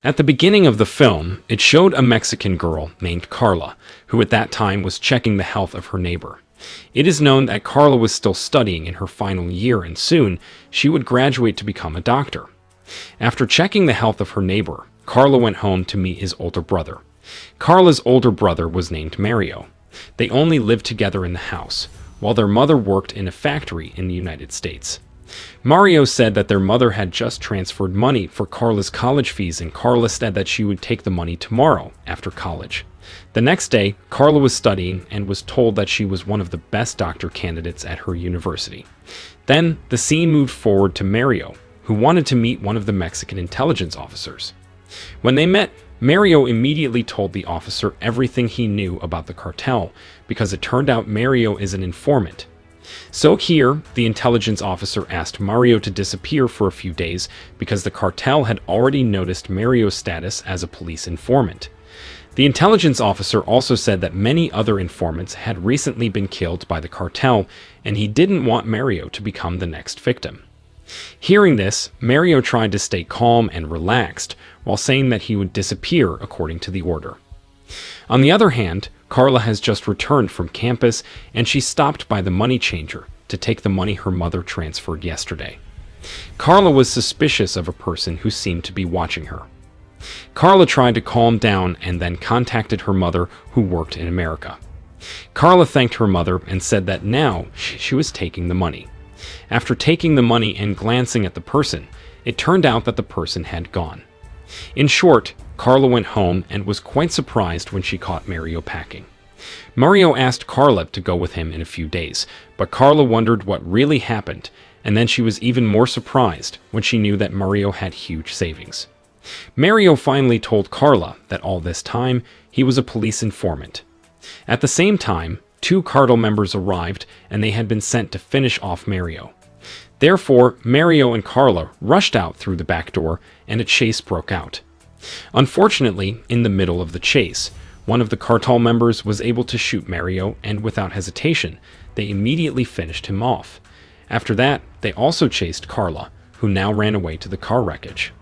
At the beginning of the film, it showed a Mexican girl named Carla, who at that time was checking the health of her neighbor. It is known that Carla was still studying in her final year, and soon she would graduate to become a doctor. After checking the health of her neighbor, Carla went home to meet his older brother. Carla's older brother was named Mario. They only lived together in the house, while their mother worked in a factory in the United States. Mario said that their mother had just transferred money for Carla's college fees, and Carla said that she would take the money tomorrow after college. The next day, Carla was studying and was told that she was one of the best doctor candidates at her university. Then, the scene moved forward to Mario, who wanted to meet one of the Mexican intelligence officers. When they met, Mario immediately told the officer everything he knew about the cartel, because it turned out Mario is an informant. So here, the intelligence officer asked Mario to disappear for a few days because the cartel had already noticed Mario's status as a police informant. The intelligence officer also said that many other informants had recently been killed by the cartel, and he didn't want Mario to become the next victim. Hearing this, Mario tried to stay calm and relaxed, while saying that he would disappear according to the order. On the other hand, Carla has just returned from campus, and she stopped by the money changer to take the money her mother transferred yesterday. Carla was suspicious of a person who seemed to be watching her. Carla tried to calm down and then contacted her mother, who worked in America. Carla thanked her mother and said that now she was taking the money. After taking the money and glancing at the person, it turned out that the person had gone. In short, Carla went home and was quite surprised when she caught Mario packing. Mario asked Carla to go with him in a few days, but Carla wondered what really happened, and then she was even more surprised when she knew that Mario had huge savings. Mario finally told Carla that all this time he was a police informant. At the same time, two cartel members arrived, and they had been sent to finish off Mario. Therefore, Mario and Carla rushed out through the back door, and a chase broke out. Unfortunately, in the middle of the chase, one of the cartel members was able to shoot Mario, and without hesitation, they immediately finished him off. After that, they also chased Carla, who now ran away to the car wreckage.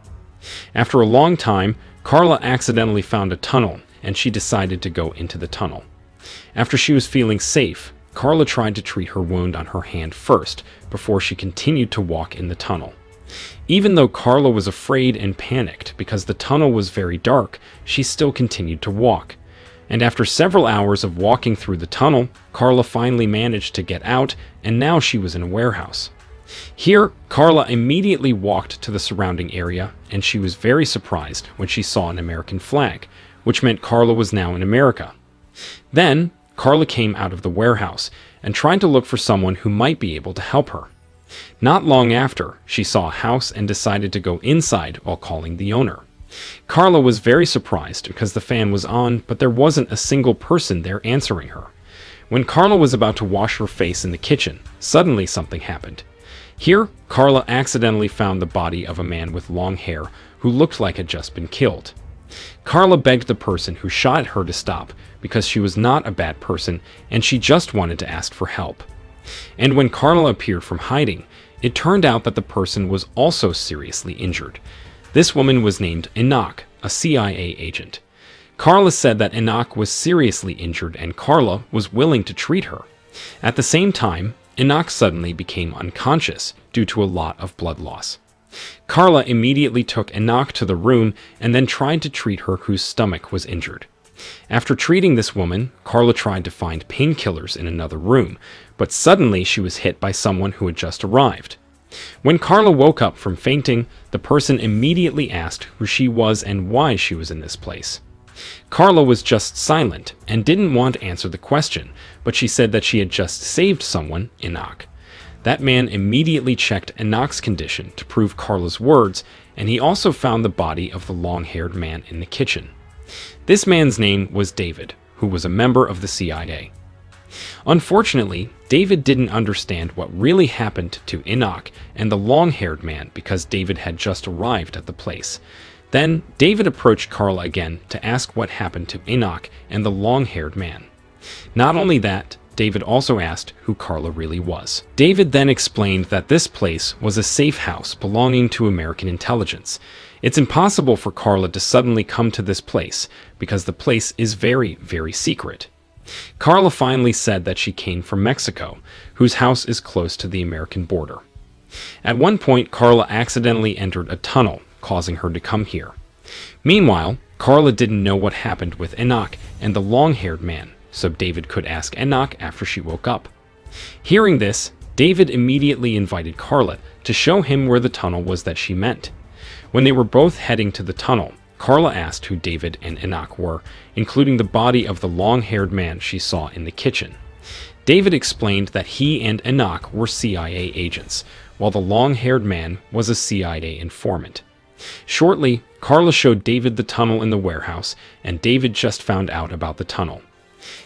After a long time, Carla accidentally found a tunnel, and she decided to go into the tunnel. After she was feeling safe, Carla tried to treat her wound on her hand first, before she continued to walk in the tunnel. Even though Carla was afraid and panicked because the tunnel was very dark, she still continued to walk. And after several hours of walking through the tunnel, Carla finally managed to get out, and now she was in a warehouse. Here, Carla immediately walked to the surrounding area, and she was very surprised when she saw an American flag, which meant Carla was now in America. Then, Carla came out of the warehouse and tried to look for someone who might be able to help her. Not long after, she saw a house and decided to go inside while calling the owner. Carla was very surprised because the fan was on, but there wasn't a single person there answering her. When Carla was about to wash her face in the kitchen, suddenly something happened. Here, Carla accidentally found the body of a man with long hair who looked like had just been killed. Carla begged the person who shot her to stop because she was not a bad person and she just wanted to ask for help. And when Carla appeared from hiding, it turned out that the person was also seriously injured. This woman was named Enoch, a CIA agent. Carla said that Enoch was seriously injured and Carla was willing to treat her. At the same time, Enoch suddenly became unconscious due to a lot of blood loss. Carla immediately took Enoch to the room and then tried to treat her whose stomach was injured. After treating this woman, Carla tried to find painkillers in another room, but suddenly she was hit by someone who had just arrived. When Carla woke up from fainting, the person immediately asked who she was and why she was in this place. Carla was just silent and didn't want to answer the question, but she said that she had just saved someone, Enoch. That man immediately checked Enoch's condition to prove Carla's words, and he also found the body of the long-haired man in the kitchen. This man's name was David, who was a member of the CIA. Unfortunately, David didn't understand what really happened to Enoch and the long-haired man because David had just arrived at the place. Then, David approached Carla again to ask what happened to Enoch and the long-haired man. Not only that, David also asked who Carla really was. David then explained that this place was a safe house belonging to American intelligence. It's impossible for Carla to suddenly come to this place because the place is very, very secret. Carla finally said that she came from Mexico, whose house is close to the American border. At one point, Carla accidentally entered a tunnel, causing her to come here. Meanwhile, Carla didn't know what happened with Enoch and the long-haired man, so David could ask Enoch after she woke up. Hearing this, David immediately invited Carla to show him where the tunnel was that she meant. When they were both heading to the tunnel, Carla asked who David and Enoch were, including the body of the long-haired man she saw in the kitchen. David explained that he and Enoch were CIA agents, while the long-haired man was a CIA informant. Shortly, Carla showed David the tunnel in the warehouse, and David just found out about the tunnel.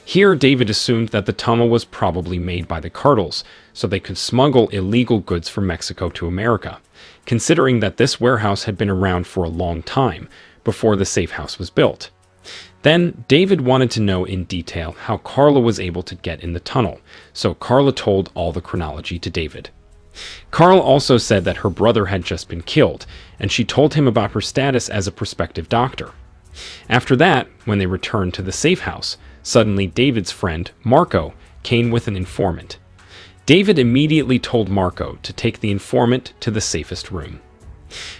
Here, David assumed that the tunnel was probably made by the cartels, so they could smuggle illegal goods from Mexico to America, considering that this warehouse had been around for a long time, before the safe house was built. Then, David wanted to know in detail how Carla was able to get in the tunnel, so Carla told all the chronology to David. Carla also said that her brother had just been killed, and she told him about her status as a prospective doctor. After that, when they returned to the safe house, suddenly David's friend, Marco, came with an informant. David immediately told Marco to take the informant to the safest room.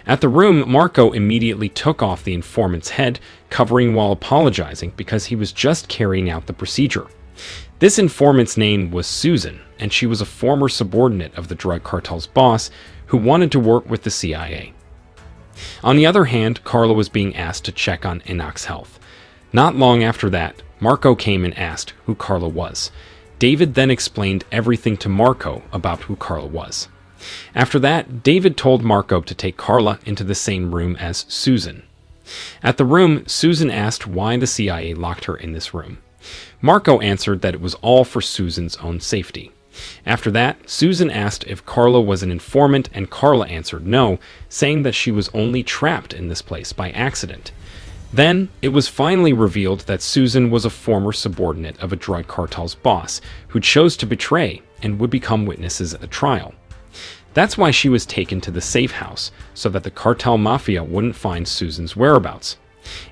At the room, Marco immediately took off the informant's head, covering while apologizing because he was just carrying out the procedure. This informant's name was Susan, and she was a former subordinate of the drug cartel's boss who wanted to work with the CIA. On the other hand, Carla was being asked to check on Enoch's health. Not long after that, Marco came and asked who Carla was. David then explained everything to Marco about who Carla was. After that, David told Marco to take Carla into the same room as Susan. At the room, Susan asked why the CIA locked her in this room. Marco answered that it was all for Susan's own safety. After that, Susan asked if Carla was an informant, and Carla answered no, saying that she was only trapped in this place by accident. Then, it was finally revealed that Susan was a former subordinate of a drug cartel's boss who chose to betray and would become witnesses at the trial. That's why she was taken to the safe house, so that the cartel mafia wouldn't find Susan's whereabouts.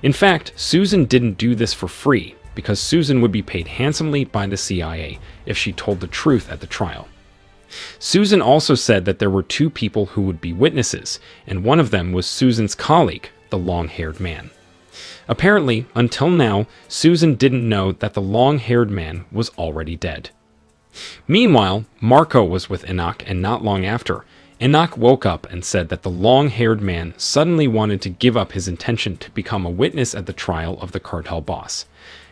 In fact, Susan didn't do this for free, because Susan would be paid handsomely by the CIA if she told the truth at the trial. Susan also said that there were two people who would be witnesses, and one of them was Susan's colleague, the long-haired man. Apparently, until now, Susan didn't know that the long-haired man was already dead. Meanwhile, Marco was with Enoch, and not long after, Enoch woke up and said that the long-haired man suddenly wanted to give up his intention to become a witness at the trial of the cartel boss.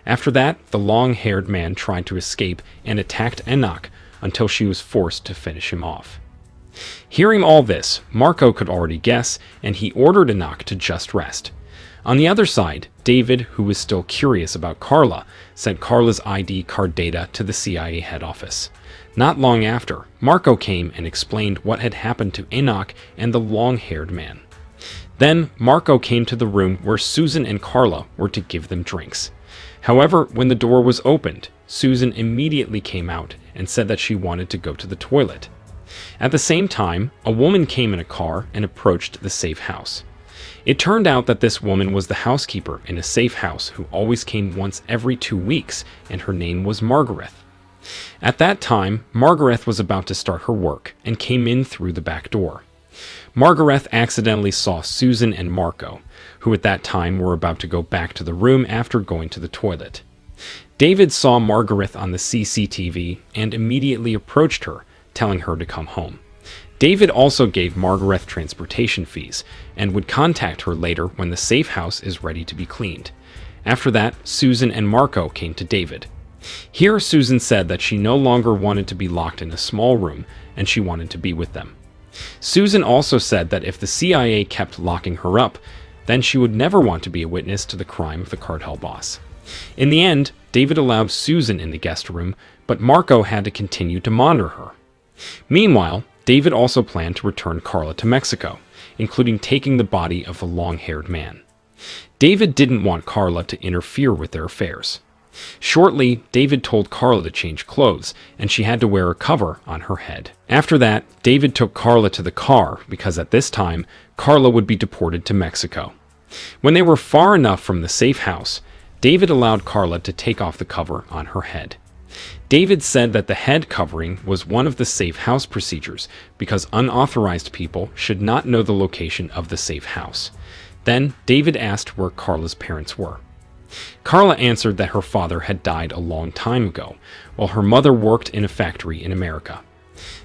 After that, the long-haired man tried to escape and attacked Enoch until she was forced to finish him off. Hearing all this, Marco could already guess, and he ordered Enoch to just rest. On the other side, David, who was still curious about Carla, sent Carla's ID card data to the CIA head office. Not long after, Marco came and explained what had happened to Enoch and the long-haired man. Then, Marco came to the room where Susan and Carla were to give them drinks. However, when the door was opened, Susan immediately came out and said that she wanted to go to the toilet. At the same time, a woman came in a car and approached the safe house. It turned out that this woman was the housekeeper in a safe house who always came once every 2 weeks, and her name was Margaret. At that time, Margaret was about to start her work and came in through the back door. Margaret accidentally saw Susan and Marco, who at that time were about to go back to the room after going to the toilet. David saw Margaret on the CCTV and immediately approached her, telling her to come home. David also gave Margaret transportation fees and would contact her later when the safe house is ready to be cleaned. After that, Susan and Marco came to David. Here, Susan said that she no longer wanted to be locked in a small room and she wanted to be with them. Susan also said that if the CIA kept locking her up, then she would never want to be a witness to the crime of the cartel boss. In the end, David allowed Susan in the guest room, but Marco had to continue to monitor her. Meanwhile, David also planned to return Carla to Mexico, including taking the body of the long-haired man. David didn't want Carla to interfere with their affairs. Shortly, David told Carla to change clothes, and she had to wear a cover on her head. After that, David took Carla to the car because at this time, Carla would be deported to Mexico. When they were far enough from the safe house, David allowed Carla to take off the cover on her head. David said that the head covering was one of the safe house procedures because unauthorized people should not know the location of the safe house. Then David asked where Carla's parents were. Carla answered that her father had died a long time ago, while her mother worked in a factory in America.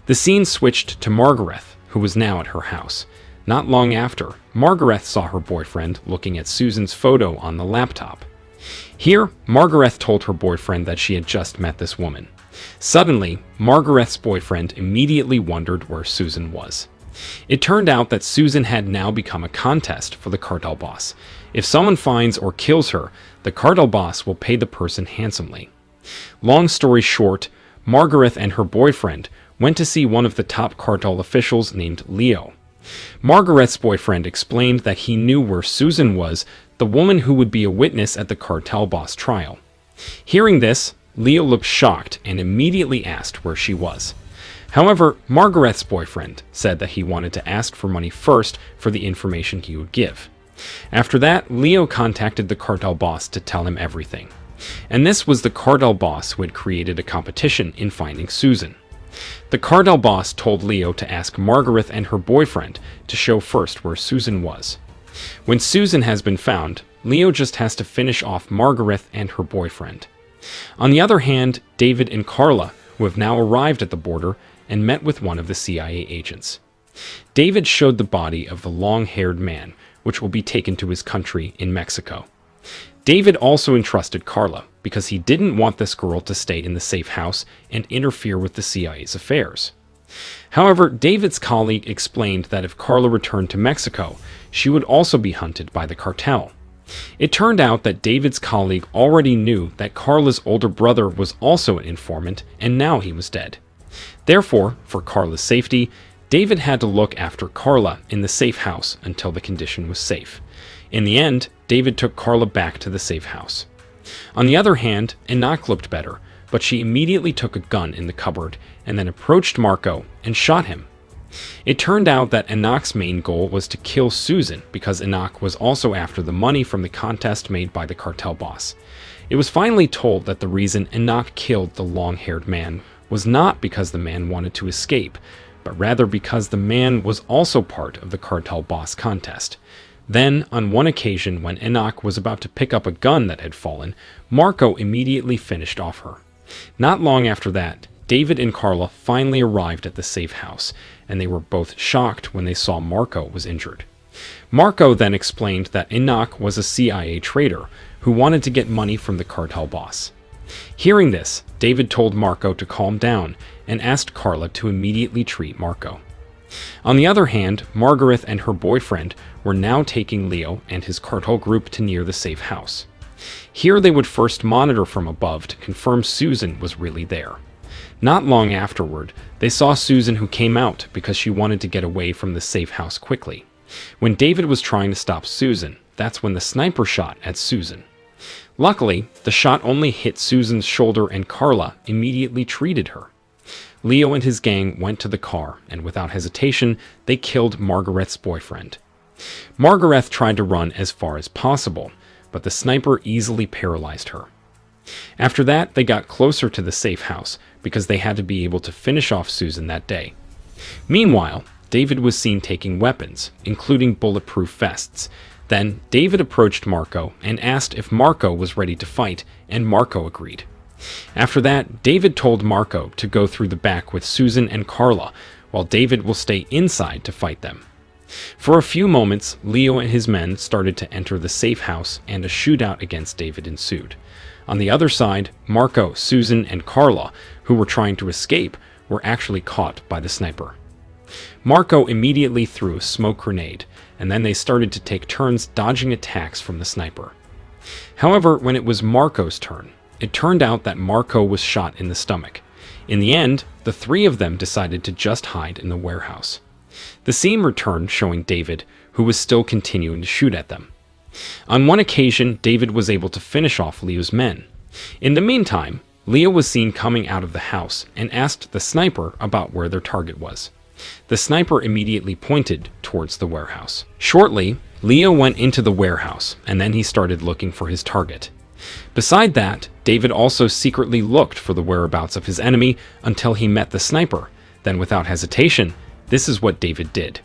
The scene switched to Margaret, who was now at her house. Not long after, Margaret saw her boyfriend looking at Susan's photo on the laptop. Here, Margaret told her boyfriend that she had just met this woman. Suddenly, Margaret's boyfriend immediately wondered where Susan was. It turned out that Susan had now become a contest for the cartel boss. If someone finds or kills her, the cartel boss will pay the person handsomely. Long story short, Margaret and her boyfriend went to see one of the top cartel officials named Leo. Margaret's boyfriend explained that he knew where Susan was, the woman who would be a witness at the cartel boss trial. Hearing this, Leo looked shocked and immediately asked where she was. However, Margaret's boyfriend said that he wanted to ask for money first for the information he would give. After that, Leo contacted the cartel boss to tell him everything. And this was the cartel boss who had created a competition in finding Susan. The cartel boss told Leo to ask Margaret and her boyfriend to show first where Susan was. When Susan has been found, Leo just has to finish off Margaret and her boyfriend. On the other hand, David and Carla, who have now arrived at the border and met with one of the CIA agents. David showed the body of the long-haired man, which will be taken to his country in Mexico. David also entrusted Carla because he didn't want this girl to stay in the safe house and interfere with the CIA's affairs. However, David's colleague explained that if Carla returned to Mexico, she would also be hunted by the cartel. It turned out that David's colleague already knew that Carla's older brother was also an informant, and now he was dead. Therefore, for Carla's safety, David had to look after Carla in the safe house until the condition was safe. In the end, David took Carla back to the safe house. On the other hand, Enoch looked better, but she immediately took a gun in the cupboard and then approached Marco and shot him. It turned out that Enoch's main goal was to kill Susan because Enoch was also after the money from the contest made by the cartel boss. It was finally told that the reason Enoch killed the long-haired man was not because the man wanted to escape, but rather because the man was also part of the cartel boss contest. Then, on one occasion when Enoch was about to pick up a gun that had fallen, Marco immediately finished off her. Not long after that, David and Carla finally arrived at the safe house, and they were both shocked when they saw Marco was injured. Marco then explained that Enoch was a CIA traitor who wanted to get money from the cartel boss. Hearing this, David told Marco to calm down and asked Carla to immediately treat Marco. On the other hand, Margaret and her boyfriend were now taking Leo and his cartel group to near the safe house. Here they would first monitor from above to confirm Susan was really there. Not long afterward, they saw Susan who came out because she wanted to get away from the safe house quickly. When David was trying to stop Susan, that's when the sniper shot at Susan. Luckily, the shot only hit Susan's shoulder and Carla immediately treated her. Leo and his gang went to the car, and without hesitation, they killed Margaret's boyfriend. Margaret tried to run as far as possible, but the sniper easily paralyzed her. After that, they got closer to the safe house because they had to be able to finish off Susan that day. Meanwhile, David was seen taking weapons, including bulletproof vests. Then, David approached Marco and asked if Marco was ready to fight, and Marco agreed. After that, David told Marco to go through the back with Susan and Carla, while David will stay inside to fight them. For a few moments, Leo and his men started to enter the safe house, and a shootout against David ensued. On the other side, Marco, Susan, and Carla, who were trying to escape, were actually caught by the sniper. Marco immediately threw a smoke grenade, and then they started to take turns dodging attacks from the sniper. However, when it was Marco's turn, it turned out that Marco was shot in the stomach. In the end, the three of them decided to just hide in the warehouse. The scene returned showing David, who was still continuing to shoot at them. On one occasion, David was able to finish off Leo's men. In the meantime, Leo was seen coming out of the house and asked the sniper about where their target was. The sniper immediately pointed towards the warehouse. Shortly, Leo went into the warehouse, and then he started looking for his target. Beside that, David also secretly looked for the whereabouts of his enemy until he met the sniper. Then, without hesitation, this is what David did.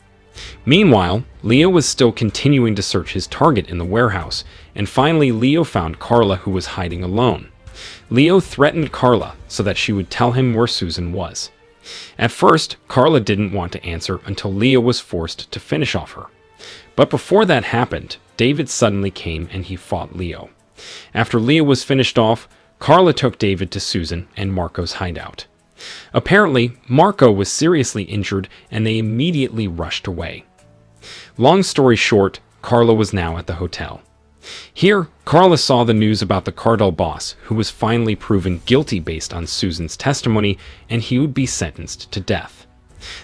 Meanwhile, Leo was still continuing to search his target in the warehouse, and finally Leo found Carla, who was hiding alone. Leo threatened Carla so that she would tell him where Susan was. At first, Carla didn't want to answer until Leo was forced to finish off her. But before that happened, David suddenly came and he fought Leo. After Leo was finished off, Carla took David to Susan and Marco's hideout. Apparently, Marco was seriously injured and they immediately rushed away. Long story short, Carla was now at the hotel. Here, Carla saw the news about the Cardell boss, who was finally proven guilty based on Susan's testimony, and he would be sentenced to death.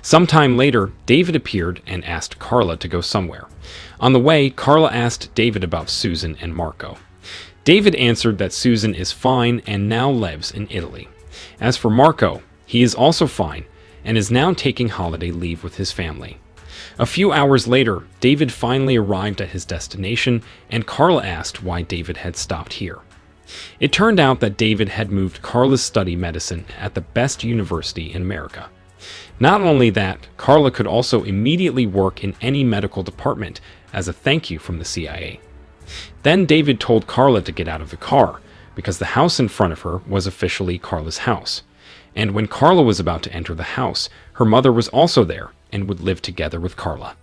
Sometime later, David appeared and asked Carla to go somewhere. On the way, Carla asked David about Susan and Marco. David answered that Susan is fine and now lives in Italy. As for Marco, he is also fine and is now taking holiday leave with his family. A few hours later, David finally arrived at his destination, and Carla asked why David had stopped here. It turned out that David had moved Carla's study medicine at the best university in America. Not only that, Carla could also immediately work in any medical department as a thank you from the CIA. Then David told Carla to get out of the car, because the house in front of her was officially Carla's house. And when Carla was about to enter the house, her mother was also there and would live together with Carla.